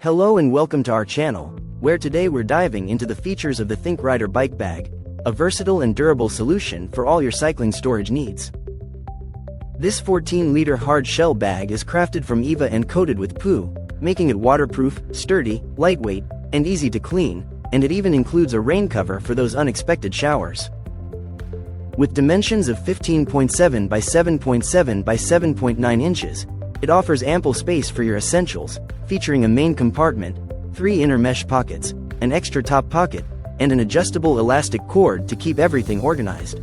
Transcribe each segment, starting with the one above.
Hello and welcome to our channel, where today we're diving into the features of the ThinkRider Bike Bag, a versatile and durable solution for all your cycling storage needs. This 14-liter hard shell bag is crafted from EVA and coated with PU, making it waterproof, sturdy, lightweight, and easy to clean, and it even includes a rain cover for those unexpected showers. With dimensions of 15.7 by 7.7 by 7.9 inches, it offers ample space for your essentials, featuring a main compartment, 3 inner mesh pockets, an extra top pocket, and an adjustable elastic cord to keep everything organized.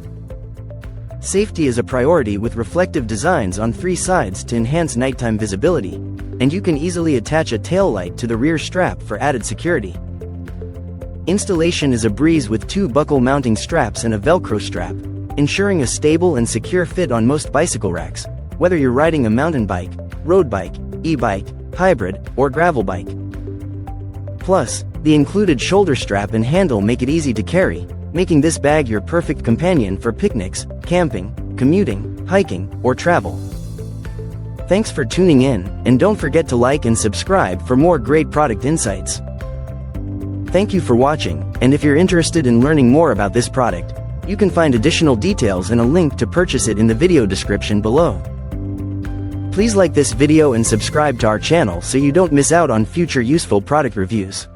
Safety is a priority with reflective designs on 3 sides to enhance nighttime visibility, and you can easily attach a tail light to the rear strap for added security. Installation is a breeze with 2 buckle mounting straps and a Velcro strap, ensuring a stable and secure fit on most bicycle racks, whether you're riding a mountain bike, road bike, e-bike, hybrid, or gravel bike. Plus, the included shoulder strap and handle make it easy to carry, making this bag your perfect companion for picnics, camping, commuting, hiking, or travel. Thanks for tuning in, and don't forget to like and subscribe for more great product insights. Thank you for watching, and if you're interested in learning more about this product, you can find additional details and a link to purchase it in the video description below. Please like this video and subscribe to our channel so you don't miss out on future useful product reviews.